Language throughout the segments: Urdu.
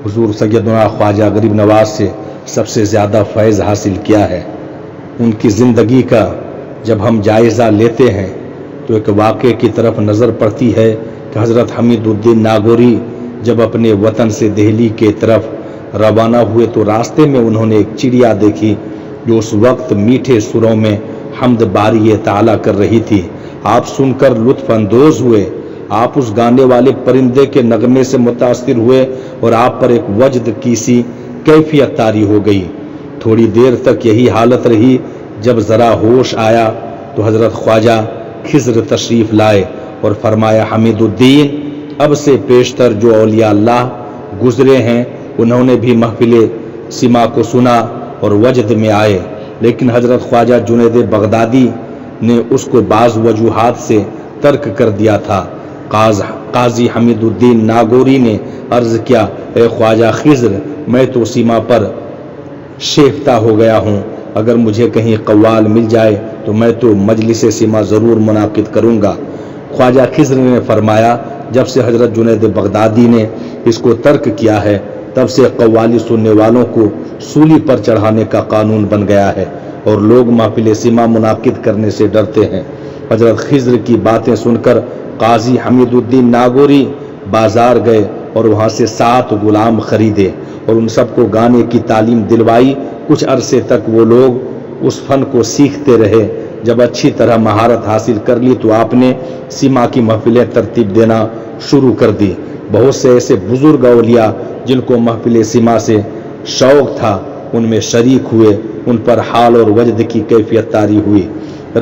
حضور سیدنا خواجہ غریب نواز سے سب سے زیادہ فیض حاصل کیا ہے۔ ان کی زندگی کا جب ہم جائزہ لیتے ہیں تو ایک واقعے کی طرف نظر پڑتی ہے کہ حضرت حمید الدین ناگوری جب اپنے وطن سے دہلی کے طرف روانہ ہوئے تو راستے میں انہوں نے ایک چڑیا دیکھی جو اس وقت میٹھے سروں میں حمد باری تعالیٰ کر رہی تھی۔ آپ سن کر لطف اندوز ہوئے، آپ اس گانے والے پرندے کے نغمے سے متاثر ہوئے اور آپ پر ایک وجد کی سی کیفیت طاری ہو گئی۔ تھوڑی دیر تک یہی حالت رہی، جب ذرا ہوش آیا تو حضرت خواجہ خضر تشریف لائے اور فرمایا حمید الدین، اب سے پیشتر جو اولیاء اللہ گزرے ہیں انہوں نے بھی محفل سما کو سنا اور وجد میں آئے، لیکن حضرت خواجہ جنید بغدادی نے اس کو بعض وجوہات سے ترک کر دیا تھا۔ قاضی حمید الدین ناگوری نے عرض کیا، اے خواجہ خضر، میں تو سیما پر شیفتہ ہو گیا ہوں، اگر مجھے کہیں قوال مل جائے تو میں تو مجلس سیما ضرور منعقد کروں گا۔ خواجہ خضر نے فرمایا، جب سے حضرت جنید بغدادی نے اس کو ترک کیا ہے تب سے قوالی سننے والوں کو سولی پر چڑھانے کا قانون بن گیا ہے اور لوگ محفل سیما منعقد کرنے سے ڈرتے ہیں۔ حضرت خضر کی باتیں سن کر قاضی حمید الدین ناگوری بازار گئے اور وہاں سے 7 غلام خریدے اور ان سب کو گانے کی تعلیم دلوائی۔ کچھ عرصے تک وہ لوگ اس فن کو سیکھتے رہے۔ جب اچھی طرح مہارت حاصل کر لی تو آپ نے سیما کی محفلیں ترتیب دینا شروع کر دی۔ بہت سے ایسے بزرگ اولیاء جن کو محفل سیما سے شوق تھا ان میں شریک ہوئے، ان پر حال اور وجد کی کیفیت طاری ہوئی۔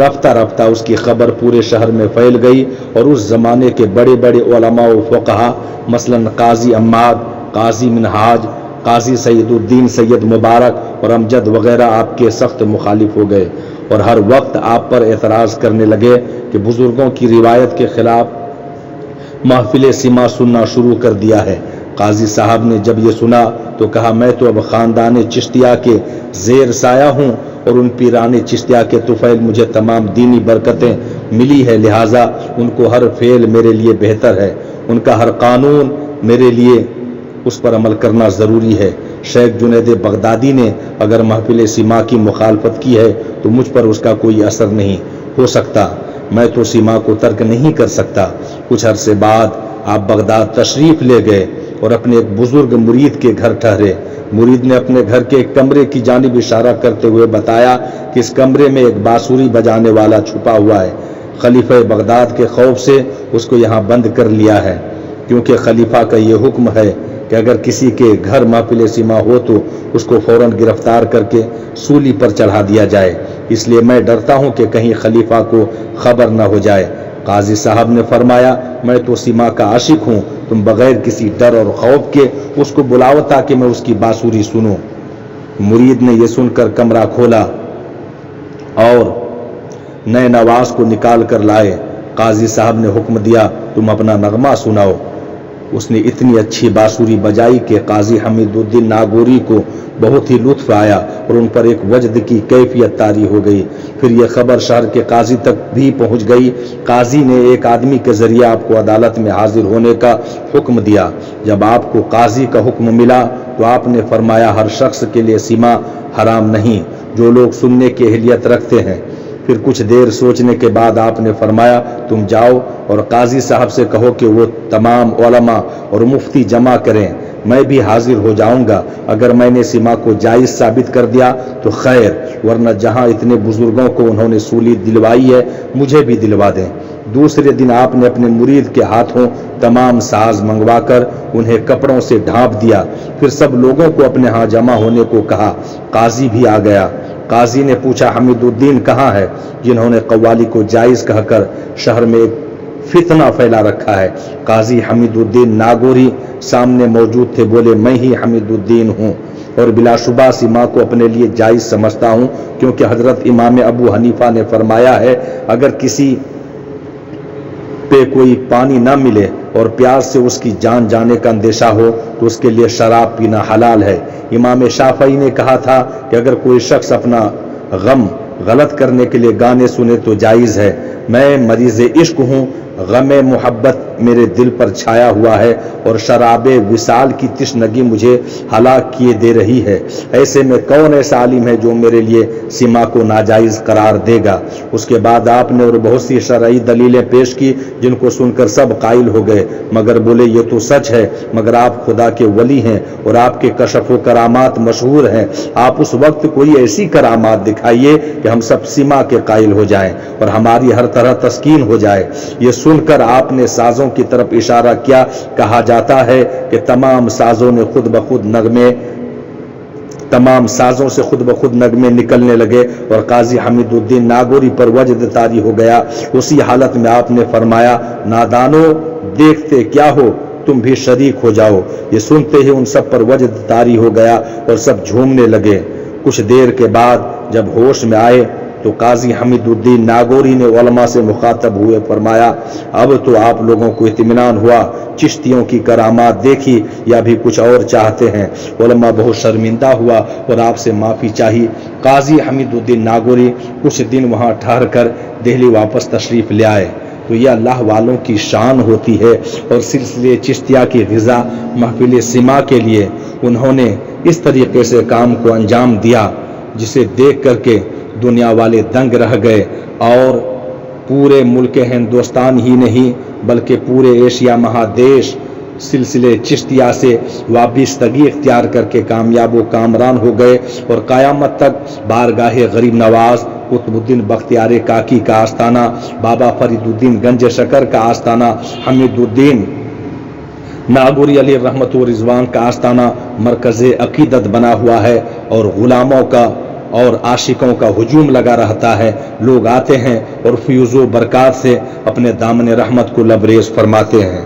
رفتہ رفتہ اس کی خبر پورے شہر میں پھیل گئی اور اس زمانے کے بڑے بڑے علماء و فقہا مثلاً قاضی عماد، قاضی منہاج، قاضی سعید الدین سید مبارک اور امجد وغیرہ آپ کے سخت مخالف ہو گئے اور ہر وقت آپ پر اعتراض کرنے لگے کہ بزرگوں کی روایت کے خلاف محفل سیما سننا شروع کر دیا ہے۔ قاضی صاحب نے جب یہ سنا تو کہا، میں تو اب خاندان چشتیہ کے زیر سایہ ہوں اور ان پیران چشتیہ کے طفیل مجھے تمام دینی برکتیں ملی ہے، لہٰذا ان کو ہر فعل میرے لیے بہتر ہے، ان کا ہر قانون میرے لیے اس پر عمل کرنا ضروری ہے۔ شیخ جنید بغدادی نے اگر محفل سیما کی مخالفت کی ہے تو مجھ پر اس کا کوئی اثر نہیں ہو سکتا، میں تو سیما کو ترک نہیں کر سکتا۔ کچھ عرصے بعد آپ بغداد تشریف لے گئے اور اپنے ایک بزرگ مرید کے گھر ٹھہرے۔ مرید نے اپنے گھر کے ایک کمرے کی جانب اشارہ کرتے ہوئے بتایا کہ اس کمرے میں ایک بانسری بجانے والا چھپا ہوا ہے، خلیفہ بغداد کے خوف سے اس کو یہاں بند کر لیا ہے، کیونکہ خلیفہ کا یہ حکم ہے کہ اگر کسی کے گھر محفل سیما ہو تو اس کو فوراً گرفتار کر کے سولی پر چڑھا دیا جائے، اس لیے میں ڈرتا ہوں کہ کہیں خلیفہ کو خبر نہ ہو جائے۔ قاضی صاحب نے فرمایا، میں تو سیما کا عاشق ہوں، تم بغیر کسی ڈر اور خوف کے اس کو بلاؤ تاکہ میں اس کی بانسری سنوں۔ مرید نے یہ سن کر کمرہ کھولا اور نئے نواز کو نکال کر لائے۔ قاضی صاحب نے حکم دیا، تم اپنا نغمہ سناؤ۔ اس نے اتنی اچھی بانسری بجائی کہ قاضی حمید الدین ناگوری کو بہت ہی لطف آیا اور ان پر ایک وجد کی کیفیت طاری ہو گئی۔ پھر یہ خبر شہر کے قاضی تک بھی پہنچ گئی۔ قاضی نے ایک آدمی کے ذریعے آپ کو عدالت میں حاضر ہونے کا حکم دیا۔ جب آپ کو قاضی کا حکم ملا تو آپ نے فرمایا، ہر شخص کے لیے سیما حرام نہیں، جو لوگ سننے کی اہلیت رکھتے ہیں۔ پھر کچھ دیر سوچنے کے بعد آپ نے فرمایا، تم جاؤ اور قاضی صاحب سے کہو کہ وہ تمام علماء اور مفتی جمع کریں، میں بھی حاضر ہو جاؤں گا۔ اگر میں نے سیما کو جائز ثابت کر دیا تو خیر، ورنہ جہاں اتنے بزرگوں کو انہوں نے سولی دلوائی ہے مجھے بھی دلوا دیں۔ دوسرے دن آپ نے اپنے مرید کے ہاتھوں تمام ساز منگوا کر انہیں کپڑوں سے ڈھانپ دیا، پھر سب لوگوں کو اپنے ہاں جمع ہونے کو کہا۔ قاضی بھی آ گیا۔ قاضی نے پوچھا، حمید الدین کہاں ہے، جنہوں نے قوالی کو جائز کہہ کر شہر میں ایک فتنہ پھیلا رکھا ہے؟ قاضی حمید الدین ناگوری سامنے موجود تھے، بولے، میں ہی حمید الدین ہوں اور بلا شبہ سیما کو اپنے لیے جائز سمجھتا ہوں، کیونکہ حضرت امام ابو حنیفہ نے فرمایا ہے، اگر کسی پہ کوئی پانی نہ ملے اور پیاس سے اس کی جان جانے کا اندیشہ ہو تو اس کے لیے شراب پینا حلال ہے۔ امام شافعی نے کہا تھا کہ اگر کوئی شخص اپنا غم غلط کرنے کے لیے گانے سنے تو جائز ہے۔ میں مریض عشق ہوں، غم محبت میرے دل پر چھایا ہوا ہے اور شراب وصال کی تشنگی مجھے ہلاک کیے دے رہی ہے۔ ایسے میں کون ایسا عالم ہے جو میرے لیے سما کو ناجائز قرار دے گا؟ اس کے بعد آپ نے اور بہت سی شرعی دلیلیں پیش کی جن کو سن کر سب قائل ہو گئے، مگر بولے یہ تو سچ ہے، مگر آپ خدا کے ولی ہیں اور آپ کے کشف و کرامات مشہور ہیں، آپ اس وقت کوئی ایسی کرامات دکھائیے کہ ہم سب سما کے قائل ہو جائیں اور ہماری ہر طرح تسکین ہو جائے۔ یہ سن کر آپ نے سازوں کی طرف اشارہ کیا۔ کہا جاتا ہے کہ تمام سازوں سے خود بخود نغمے نکلنے لگے اور قاضی حمید الدین ناگوری پر وجد طاری ہو گیا۔ اسی حالت میں آپ نے فرمایا، نادانو دیکھتے کیا ہو، تم بھی شریک ہو جاؤ۔ یہ سنتے ہی ان سب پر وجد طاری ہو گیا اور سب جھومنے لگے۔ کچھ دیر کے بعد جب ہوش میں آئے تو قاضی حمید الدین ناگوری نے علماء سے مخاطب ہوئے فرمایا، اب تو آپ لوگوں کو اطمینان ہوا، چشتیوں کی کرامات دیکھی یا بھی کچھ اور چاہتے ہیں؟ علماء بہت شرمندہ ہوا اور آپ سے معافی چاہی۔ قاضی حمید الدین ناگوری کچھ دن وہاں ٹھہر کر دہلی واپس تشریف لے آئے۔ تو یہ اللہ والوں کی شان ہوتی ہے، اور سلسلے چشتیہ کی غذا محفل سما کے لیے انہوں نے اس طریقے سے کام کو انجام دیا جسے دیکھ کر کے دنیا والے دنگ رہ گئے، اور پورے ملک ہندوستان ہی نہیں بلکہ پورے ایشیا مہادیش سلسلے چشتیہ سے وابستگی اختیار کر کے کامیاب و کامران ہو گئے، اور قیامت تک بارگاہ غریب نواز قطب الدین بختیار کاکی کا آستانہ، بابا فرید الدین گنج شکر کا آستانہ، حمید الدین ناگوری علیہ رحمت و رضوان کا آستانہ مرکز عقیدت بنا ہوا ہے، اور غلاموں کا اور عاشقوں کا ہجوم لگا رہتا ہے۔ لوگ آتے ہیں اور فیوز و برکات سے اپنے دامن رحمت کو لبریز فرماتے ہیں۔